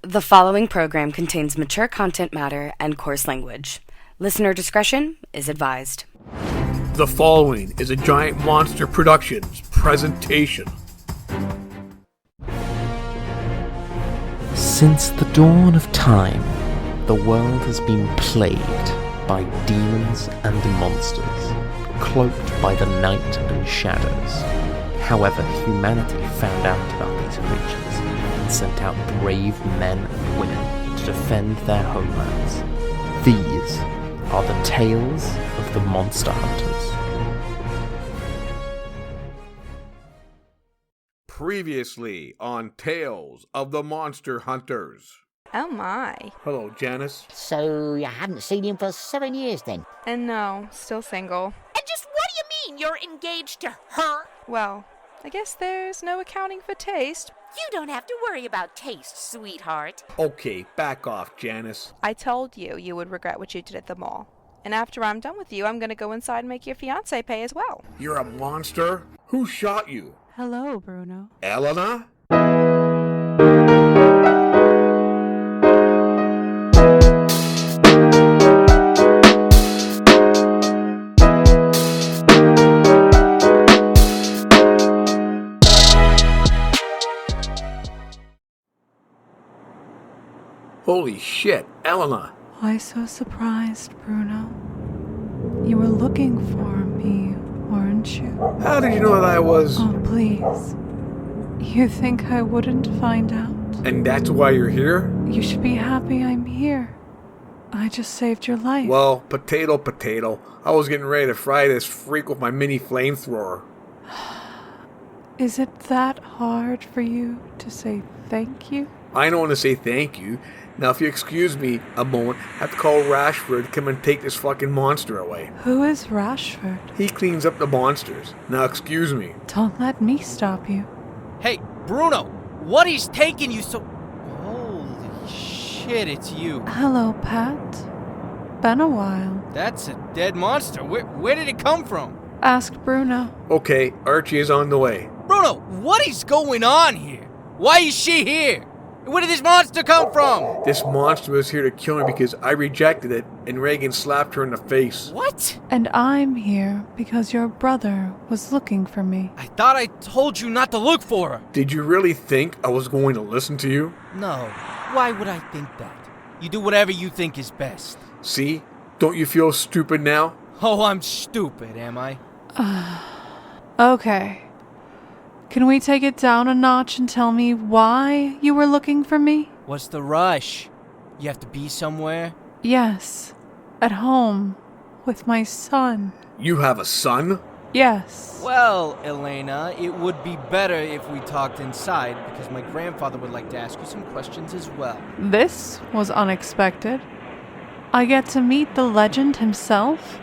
The following program contains mature content matter and coarse language. Listener discretion is advised. The following is a Giant Monster Productions presentation. Since the dawn of time, the world has been plagued by demons and monsters, cloaked by the night and shadows. However, humanity found out about these creatures and sent out brave men and women to defend their homelands. These are the tales of the Monster Hunters. Previously on Tales of the Monster Hunters. Oh my. Hello, Janice. So you haven't seen him for 7 years then? And no, still single. And just what do you mean you're engaged to her? Well, I guess there's no accounting for taste. You don't have to worry about taste, sweetheart. Okay, back off, Janice. I told you you would regret what you did at the mall. And after I'm done with you, I'm gonna go inside and make your fiancé pay as well. You're a monster? Who shot you? Hello, Bruno. Elena? Holy shit, Elena! Why so surprised, Bruno? You were looking for me, weren't you? How did you know that I was... Oh, please. You think I wouldn't find out? And that's why you're here? You should be happy I'm here. I just saved your life. Well, potato. I was getting ready to fry this freak with my mini flamethrower. Is it that hard for you to say thank you? I don't want to say thank you. Now, if you excuse me a moment, I have to call Rashford to come and take this fucking monster away. Who is Rashford? He cleans up the monsters. Now, excuse me. Don't let me stop you. Hey, Bruno, what is taking you so... Holy shit, it's you. Hello, Pat. Been a while. That's a dead monster. Where did it come from? Ask Bruno. Okay, Archie is on the way. Bruno, what is going on here? Why is she here? Where did this monster come from? This monster was here to kill me because I rejected it and Reagan slapped her in the face. What? And I'm here because your brother was looking for me. I thought I told you not to look for her. Did you really think I was going to listen to you? No, why would I think that? You do whatever you think is best. See? Don't you feel stupid now? Oh, I'm stupid, am I? Okay. Can we take it down a notch and tell me why you were looking for me? What's the rush? You have to be somewhere? Yes. At home. With my son. You have a son? Yes. Well, Elena, it would be better if we talked inside because my grandfather would like to ask you some questions as well. This was unexpected. I get to meet the legend himself.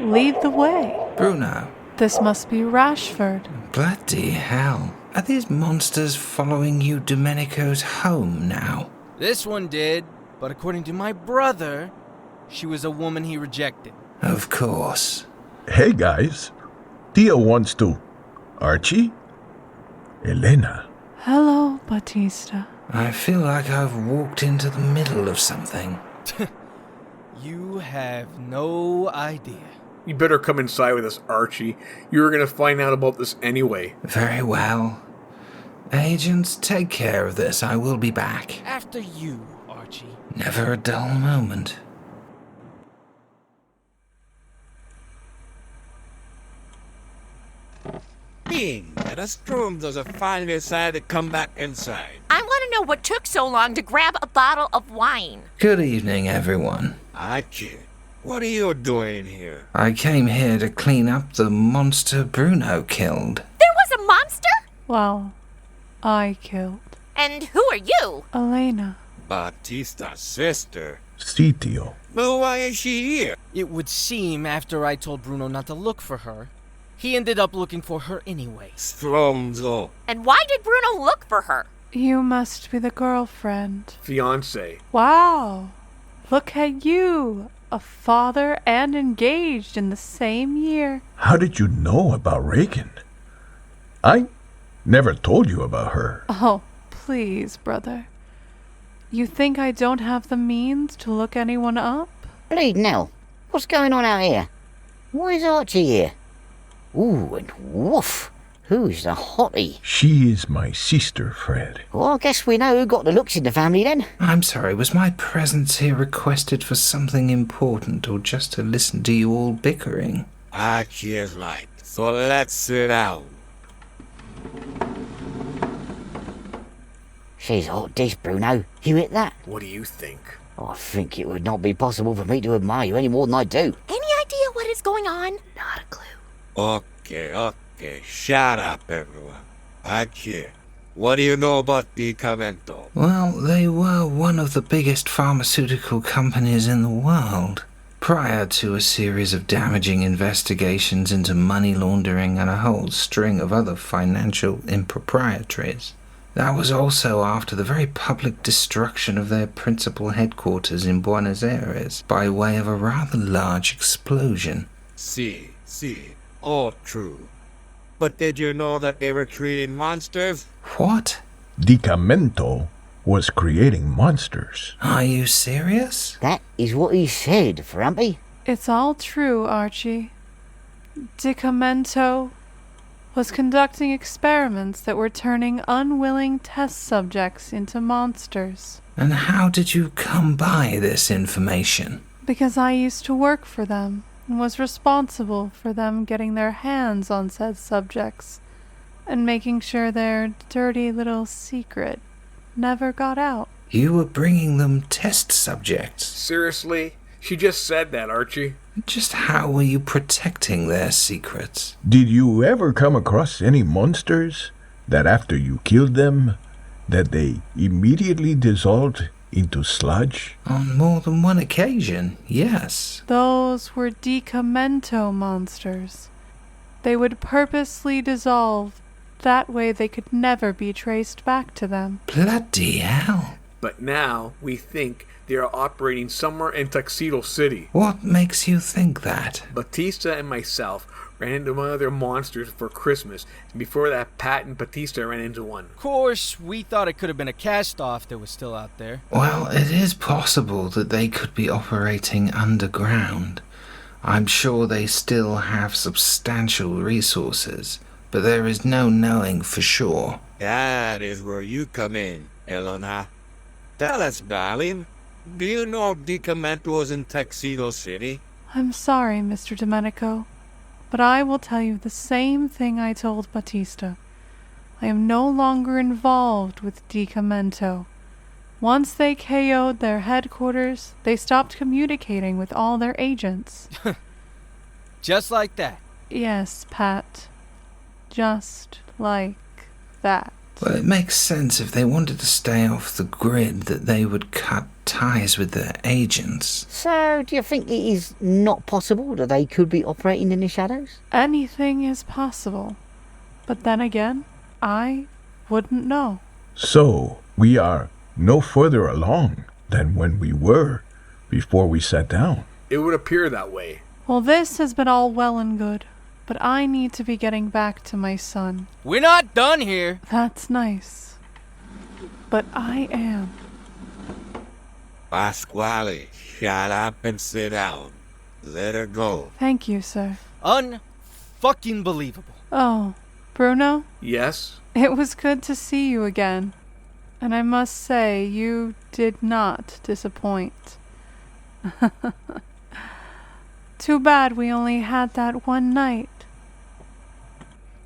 Lead the way. Bruno. This must be Rashford. Bloody hell. Are these monsters following you Domenico's home now? This one did, but according to my brother, she was a woman he rejected. Of course. Hey guys, Tia wants to. Archie? Elena. Hello, Batista. I feel like I've walked into the middle of something. You have no idea. You better come inside with us, Archie. You were going to find out about this anyway. Very well. Agents, take care of this. I will be back. After you, Archie. Never a dull moment. Being that us Stroomsers have finally decided to come back inside. I want to know what took so long to grab a bottle of wine. Good evening, everyone. I kid. What are you doing here? I came here to clean up the monster Bruno killed. There was a monster? Well, I killed. And who are you? Elena. Batista's sister. Sitio. But why is she here? It would seem after I told Bruno not to look for her, he ended up looking for her anyway. Stromzo. And why did Bruno look for her? You must be the girlfriend. Fiancé. Wow. Look at you. A father and engaged in the same year. How did you know about Reagan? I never told you about her. Oh, please, brother. You think I don't have the means to look anyone up? Bleeding hell, what's going on out here? Why is Archie here? Ooh, and woof, who's the hottie? She is my sister, Fred. Well, I guess we know who got the looks in the family then. I'm sorry, was my presence here requested for something important or just to listen to you all bickering? Archie is right, so let's sit down. She's a hot dish, Bruno. You hit that? What do you think? I think it would not be possible for me to admire you any more than I do. Any idea what is going on? Not a clue. Okay, shut up, everyone. Archie, what do you know about Dicamento? Well, they were one of the biggest pharmaceutical companies in the world. Prior to a series of damaging investigations into money laundering and a whole string of other financial improprieties. That was also after the very public destruction of their principal headquarters in Buenos Aires by way of a rather large explosion. See, all true. But did you know that they were creating monsters? What? Dicamento was creating monsters. Are you serious? That is what he said, Frumpy. It's all true, Archie. Dicamento was conducting experiments that were turning unwilling test subjects into monsters. And how did you come by this information? Because I used to work for them and was responsible for them getting their hands on said subjects and making sure their dirty little secret never got out. You were bringing them test subjects. Seriously? She just said that, Archie. Just how were you protecting their secrets? Did you ever come across any monsters that after you killed them, that they immediately dissolved into sludge? On more than one occasion, yes. Those were Dicamento monsters. They would purposely dissolve, that way they could never be traced back to them. Bloody hell. But now we think they are operating somewhere in Tuxedo City. What makes you think that? Batista and myself ran into one of their monsters for Christmas, and before that, Pat and Batista ran into one. Of course, we thought it could have been a cast-off that was still out there. Well, it is possible that they could be operating underground. I'm sure they still have substantial resources, but there is no knowing for sure. That is where you come in, Elena. Tell us, darling. Do you know Dicamento was in Tuxedo City? I'm sorry, Mr. Domenico, but I will tell you the same thing I told Batista. I am no longer involved with Dicamento. Once they KO'd their headquarters, they stopped communicating with all their agents. Just like that. Yes, Pat. Just like that. Well, it makes sense if they wanted to stay off the grid that they would cut ties with their agents. So, do you think it is not possible that they could be operating in the shadows? Anything is possible. But then again, I wouldn't know. So, we are no further along than when we were before we sat down. It would appear that way. Well, this has been all well and good, but I need to be getting back to my son. We're not done here. That's nice. But I am. Pasquale, shut up and sit down. Let her go. Thank you, sir. Un-fucking believable. Oh, Bruno? Yes? It was good to see you again. And I must say, you did not disappoint. Too bad we only had that one night.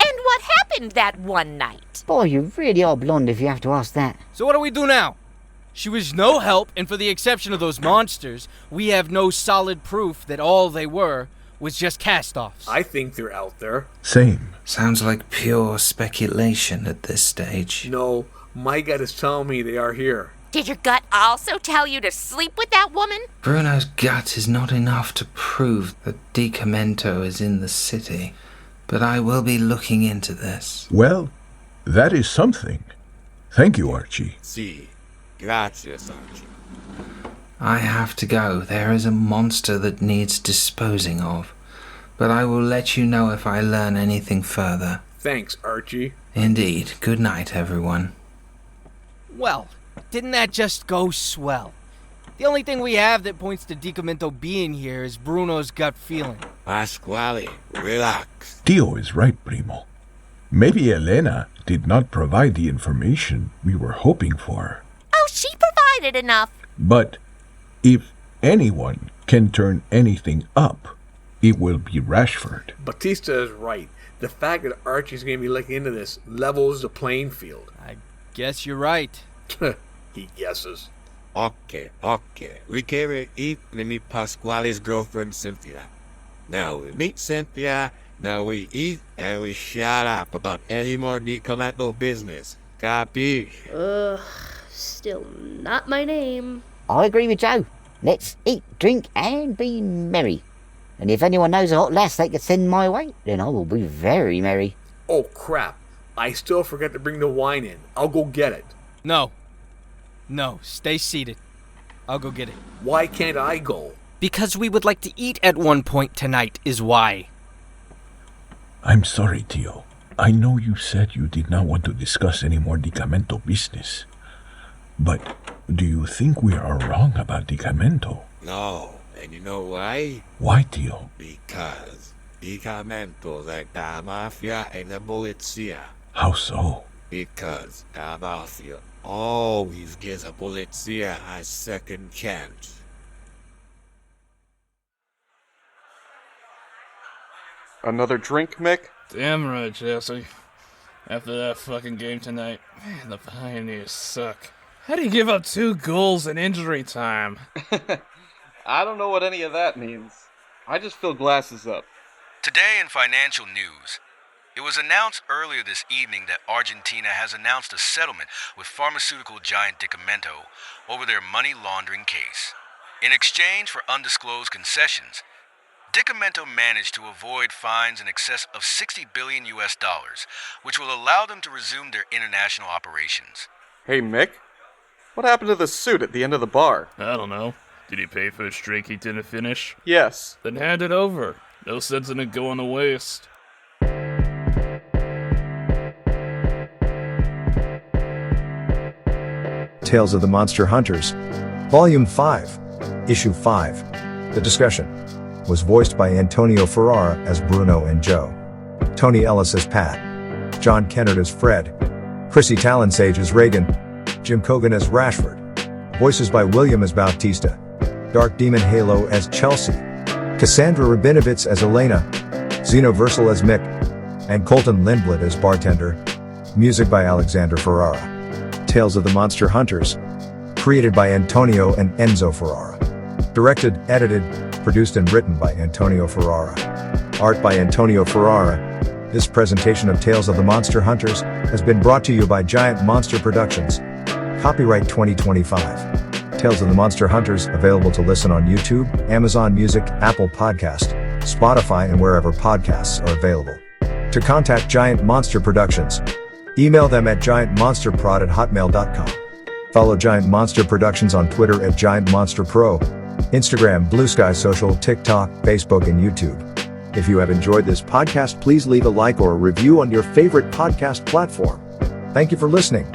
And what happened that one night? Boy, you really are blonde if you have to ask that. So what do we do now? She was no help, and for the exception of those monsters, we have no solid proof that all they were was just cast-offs. I think they're out there. Same. Sounds like pure speculation at this stage. No, my gut is telling me they are here. Did your gut also tell you to sleep with that woman? Bruno's gut is not enough to prove that Dicamento is in the city, but I will be looking into this. Well, that is something. Thank you, Archie. Si. Gracias, Archie. I have to go. There is a monster that needs disposing of, but I will let you know if I learn anything further. Thanks, Archie. Indeed. Good night, everyone. Well, Didn't that just go swell? The only thing we have that points to Dicamento being here is Bruno's gut feeling. Pasquale, relax. Tio is right, Primo. Maybe Elena did not provide the information we were hoping for. Oh, she provided enough. But if anyone can turn anything up, it will be Rashford. Batista is right. The fact that Archie's going to be looking into this levels the playing field. I guess you're right. He guesses. Okay. We carry meet Pasquale's girlfriend, Cynthia. Now we meet Cynthia, now we eat, and we shut up about any more Dicamento business. Copy? Still not my name. I agree with Joe. Let's eat, drink, and be merry. And if anyone knows a hot lass they could send my way, then I will be very merry. Oh, crap. I still forgot to bring the wine in. I'll go get it. No, stay seated. I'll go get it. Why can't I go? Because we would like to eat at one point tonight is why. I'm sorry, Tio. I know you said you did not want to discuss any more Dicamento business. But do you think we are wrong about Dicamento? No. And you know why? Why, Tio? Because Dicamento's like the Mafia and the Polizia. How so? Because the Mafia always gives the Polizia a second chance. Another drink, Mick? Damn right, Jesse. After that fucking game tonight, man, the Pioneers suck. How do you give up 2 goals in injury time? I don't know what any of that means. I just fill glasses up. Today in financial news, it was announced earlier this evening that Argentina has announced a settlement with pharmaceutical giant Dicamento over their money laundering case. In exchange for undisclosed concessions, Dicamento managed to avoid fines in excess of $60 billion, which will allow them to resume their international operations. Hey, Mick? What happened to the suit at the end of the bar? I don't know. Did he pay for his drink he didn't finish? Yes. Then hand it over. No sense in it going to waste. Tales of the Monster Hunters, Volume 5, Issue 5. The discussion was voiced by Antonio Ferrara as Bruno and Joe, Tony Ellis as Pat, John Kennard as Fred, Chrissy Talinsage as Reagan, Jim Cogan as Rashford, voices by William as Bautista, Dark Demon Halo as Chelsea, Cassandra Rabinovitz as Elena, Zeno Versal as Mick, and Colton Lindblad as Bartender. Music by Alexander Ferrara. Tales of the Monster Hunters, created by Antonio and Enzo Ferrara. Directed, edited, produced and written by Antonio Ferrara. Art by Antonio Ferrara. This presentation of Tales of the Monster Hunters has been brought to you by Giant Monster Productions. Copyright 2025. Tales of the Monster Hunters, available to listen on YouTube, Amazon Music, Apple Podcast, Spotify and wherever podcasts are available. To contact Giant Monster Productions, email them at giantmonsterprod@hotmail.com. Follow Giant Monster Productions on Twitter at Giant Monster Pro, Instagram, Blue Sky Social, TikTok, Facebook and YouTube. If you have enjoyed this podcast, please leave a like or a review on your favorite podcast platform. Thank you for listening.